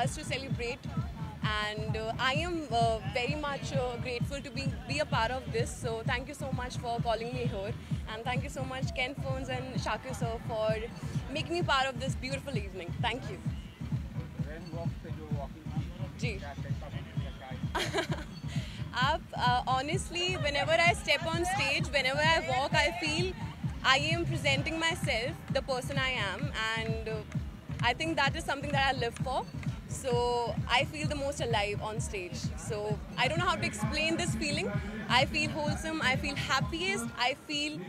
us to celebrate. And I am very much grateful to be a part of this. So thank you so much for calling me here, and thank you so much Ken Phones and Shakir sir for making me part of this beautiful evening. Thank you. जी. Honestly, whenever I step on stage, whenever I walk, I feel I am presenting myself, the person I am, and I think that is something that I live for. So I feel the most alive on stage. So I don't know how to explain this feeling. I feel wholesome, I feel happiest, I feel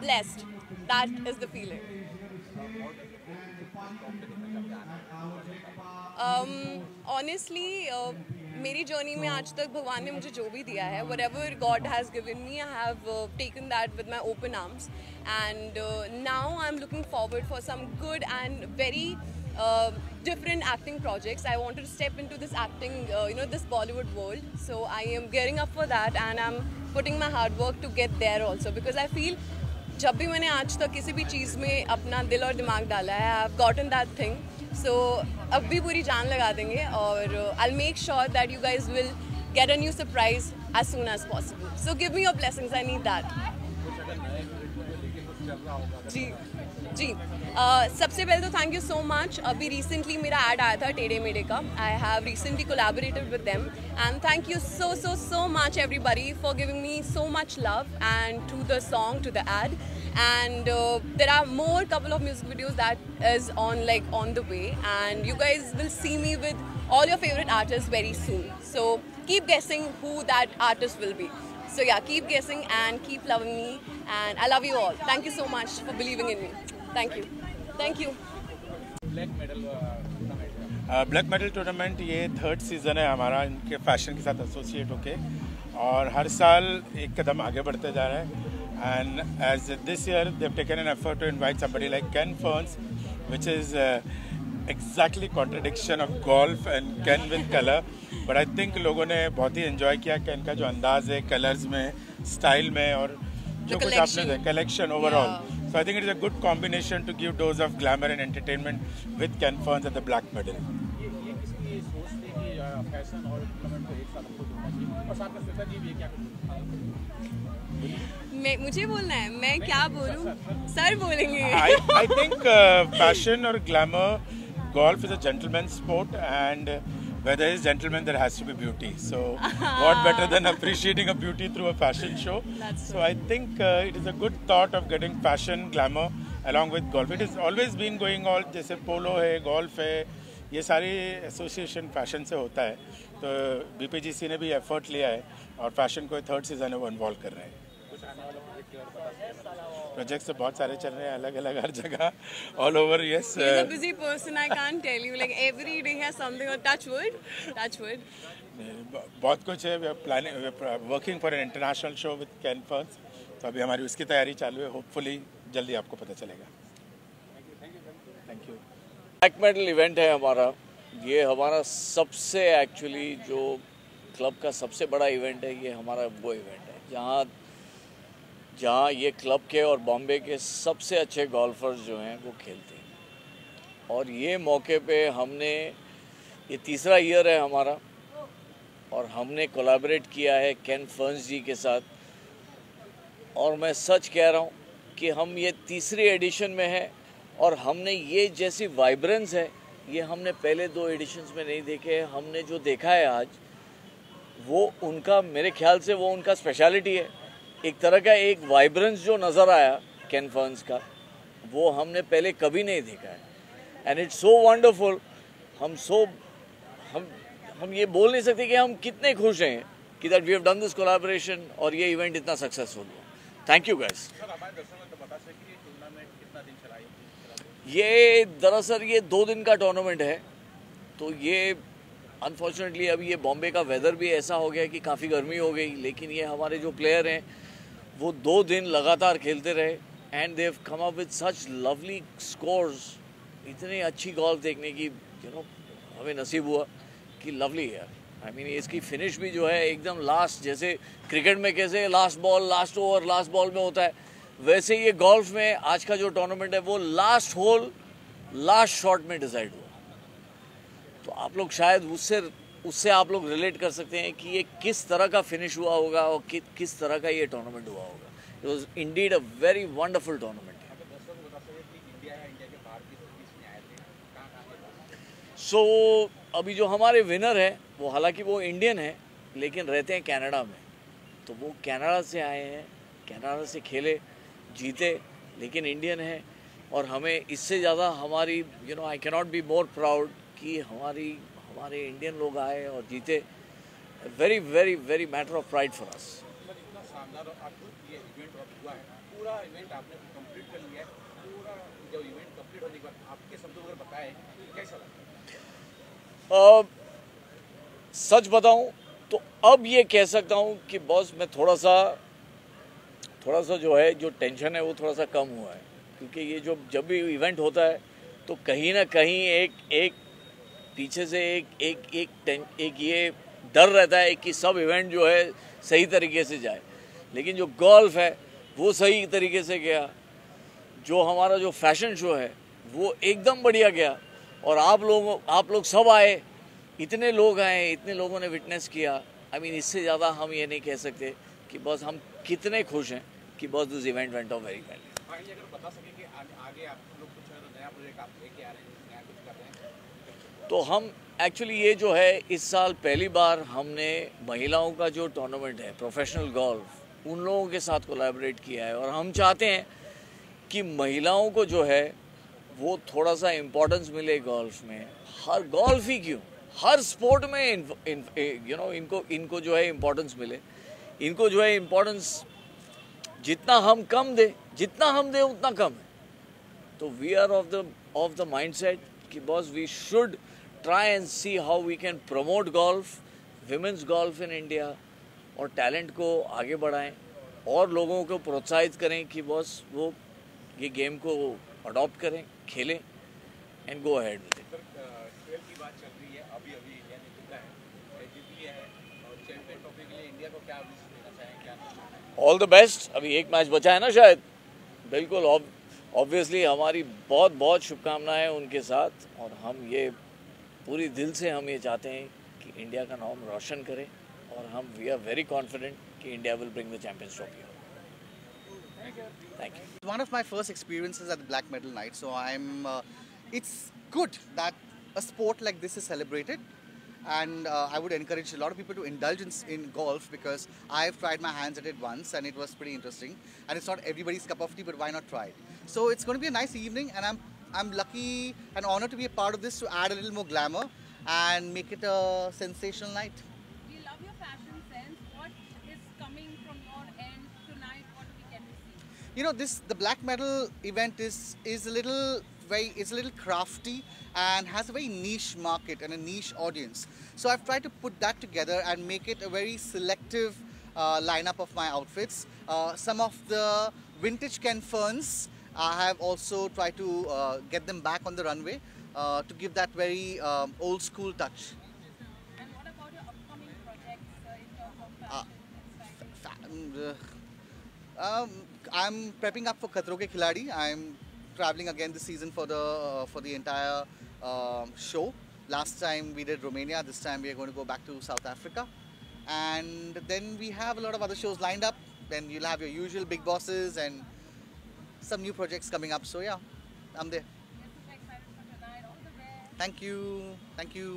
blessed. That is the feeling. Honestly, मेरी journey में आज तक भगवान ने मुझे जो भी दिया है, whatever God has given me, I have taken that with my open arms, and now I'm looking forward for some good and very different acting projects. I wanted to step into this acting, this Bollywood world. So I am gearing up for that, and I'm putting my hard work to get there also, because I feel जब भी मैंने आज तक किसी भी चीज़ में अपना दिल और दिमाग डाला है, I've gotten that thing. So अब भी पूरी जान लगा देंगे, और I'll make sure that you guys will get a new surprise as soon as possible. So give me your blessings, I need that. जी जी सबसे पहले तो थैंक यू सो मच. अभी रिसेंटली मेरा ऐड आया था टेढ़े मेढ़े का. I have recently collaborated with them, and thank you so much everybody for giving me so much love and to the song, to the ad. And there are more couple of music videos that is on the way, and you guys will see me with all your favorite artists very soon. So keep guessing who that artist will be. So yeah, keep guessing and keep loving me, and I love you all. Thank you so much for believing in me. Thank you. Thank you. Black medal tournament ये 3rd season है हमारा इनके fashion के साथ associate होके, और हर साल एक कदम आगे बढ़ते जा रहे हैं. And as this year they've taken an effort to invite somebody like Ken Phones, which is exactly contradiction of golf and Ken with color. But I think लोगों ने बहुत ही enjoy किया Ken का जो अंदाज है, colors में, style में, और जो कुछ आपने collection overall. Yeah. So I think it is a good combination to give dose of glamour and entertainment with Ken Phones and the black medal. ये किसी सोच थी कि फैशन और टूर्नामेंट को एक साथ आपको जोड़ना चाहिए, और साथ में श्वेता जी भी क्या मुझे बोलना है, मैं क्या बोलूं? सर बोलेंगे. I think fashion or glamour, golf is a gentleman's sport, and where there is gentleman, there has to be beauty. So what better than appreciating a beauty through a fashion show? So I think it is a good thought of getting fashion, glamour along with golf. It has always been going on, जैसे पोलो है, golf है, ये सारी association fashion से होता है. तो BPGC ने भी एफर्ट लिया है, और फैशन को 3rd सीज़न है वो इन्वॉल्व कर रहे हैं. प्रोजेक्ट्स तो बहुत सारे चल रहे हैं, अलग अलग हर जगह, all over. Yes. He's a busy person, I can't tell you. Like every day he has something. Or touch wood. बहुत कुछ है. We are planning, we are working for an international show with Ken Phones. तो अभी हमारी उसकी तैयारी चालू है. Hopefully जल्दी आपको पता चलेगा. Thank you. Black medal event है हमारा. ये हमारा सबसे एक्चुअली जो क्लब का सबसे बड़ा इवेंट है, ये हमारा वो इवेंट है जहाँ ये क्लब के और बॉम्बे के सबसे अच्छे गोल्फर्स जो हैं वो खेलते हैं. और ये मौके पे हमने, ये 3रा ईयर है हमारा, और हमने कोलैबोरेट किया है केन फोन्स जी के साथ. और मैं सच कह रहा हूँ कि हम ये 3री एडिशन में है, और हमने ये जैसी वाइब्रेंस है ये हमने पहले 2 एडिशंस में नहीं देखे हैं. हमने जो देखा है आज, वो उनका, मेरे ख्याल से वो उनका स्पेशलिटी है. एक तरह का एक वाइब्रेंस जो नज़र आया केन फोन्स का, वो हमने पहले कभी नहीं देखा है. And it's so wonderful. हम ये बोल नहीं सकते कि हम कितने खुश हैं कि that we have done this collaboration, और ये इवेंट इतना सक्सेसफुल हुआ. Thank you guys. ये दरअसल ये 2 दिन का टूर्नामेंट है. तो ये अनफॉर्चुनेटली अभी ये बॉम्बे का वेदर भी ऐसा हो गया कि काफ़ी गर्मी हो गई, लेकिन ये हमारे जो प्लेयर हैं वो 2 दिन लगातार खेलते रहे, and they have come up with such lovely scores. इतनी अच्छी गोल्फ देखने की हमें नसीब हुआ कि लवली है. आई मीन इसकी फिनिश भी जो है एकदम लास्ट, जैसे क्रिकेट में कैसे last ball, last over, last ball में होता है, वैसे ये गोल्फ में आज का जो टूर्नामेंट है वो लास्ट होल, लास्ट शॉट में डिसाइड हुआ. तो आप लोग शायद उससे आप लोग रिलेट कर सकते हैं कि ये किस तरह का फिनिश हुआ होगा और किस तरह का ये टूर्नामेंट हुआ होगा. It was indeed a very wonderful tournament. So अभी जो हमारे विनर है वो हालांकि वो इंडियन है लेकिन रहते हैं कनाडा में. तो वो कनाडा से आए हैं, कनाडा से खेले, जीते, लेकिन इंडियन है. और हमें इससे ज़्यादा हमारी I can not be more proud कि हमारे इंडियन लोग आए और जीते. Very very very matter of pride for us. पूरा इवेंट आपने कंप्लीट कर लिया है. पूरा जब इवेंट कंप्लीट होने के बाद आपके शब्दों अगर बताएं कैसा लगा? सच बताऊं तो अब ये कह सकता हूं कि बॉस मैं थोड़ा सा जो है जो टेंशन है वो थोड़ा सा कम हुआ है. क्योंकि ये जब भी इवेंट होता है तो कहीं ना कहीं एक पीछे से एक ये डर रहता है कि सब इवेंट जो है सही तरीके से जाए. लेकिन जो गोल्फ है वो सही तरीके से गया. जो हमारा जो फैशन शो है वो एकदम बढ़िया गया. और आप लोग सब आए, इतने लोग आए, इतने लोगों ने विटनेस किया. आई मीन इससे ज़्यादा हम ये नहीं कह सकते कि बस हम कितने खुश हैं कि बस this event went of very well. अगर बता सकें कि आगे आप लोग कुछ नया प्रोजेक्ट आप लेके आ रहे हैं, नया कुछ कर रहे हैं? तो हम एक्चुअली ये जो है इस साल पहली बार हमने महिलाओं का जो टूर्नामेंट है प्रोफेशनल गोल्फ उन लोगों के साथ कोलैबोरेट किया है. और हम चाहते हैं कि महिलाओं को जो है वो थोड़ा सा इम्पोर्टेंस मिले गोल्फ में. हर गोल्फ ही क्यों, हर स्पोर्ट में इनको जो है इम्पोर्टेंस मिले. इनको जो है इम्पोर्टेंस जितना हम दे उतना कम है. तो we are of the mindset कि boss we should try and see how we can promote golf, women's golf in India, और टैलेंट को आगे बढ़ाएं और लोगों को प्रोत्साहित करें कि बॉस वो ये गेम को अडॉप्ट करें, खेलें and go ahead with it. 12 की बात चल रही है, अभी इंडिया ने जीता है, जीत लिया है, और चैंपियन ट्रॉफी के लिए इंडिया को क्या विश देना चाहें, क्या? All the best. अभी एक मैच बचा है ना शायद. बिल्कुल ऑब्वियसली हमारी बहुत शुभकामनाएं उनके साथ. और हम ये पूरी दिल से हम ये चाहते हैं कि इंडिया का नाम रोशन करें. और हम वी आर वेरी कॉन्फिडेंट कि India will bring the champions trophy. Thank you. One of my first experiences at the Black Medal Night, so it's good that a sport like this is celebrated, and I would encourage a lot of people to indulge in golf, because I've tried my hands at it once and it was pretty interesting, and it's not everybody's cup of tea, but why not try it? So it's going to be a nice evening, and I'm lucky and honored to be a part of this to add a little more glamour and make it a sensational night. We love your fashion sense. What is coming from your end tonight? What we can see? You know, the Black Medal event is a little crafty and has a very niche market and a niche audience. So I've tried to put that together and make it a very selective lineup of my outfits. Some of the vintage Ken Ferns, I have also tried to get them back on the runway to give that very old school touch. And what about your upcoming projects in terms of fashion? I'm prepping up for Khatron Ke Khiladi. I'm traveling again this season for the entire show. Last time we did Romania. This time we are going to go back to South Africa, and then we have a lot of other shows lined up. Then you'll have your usual big bosses and some new projects coming up. So yeah, I'm there. We're super excited for tonight. All the best. Thank you. Thank you.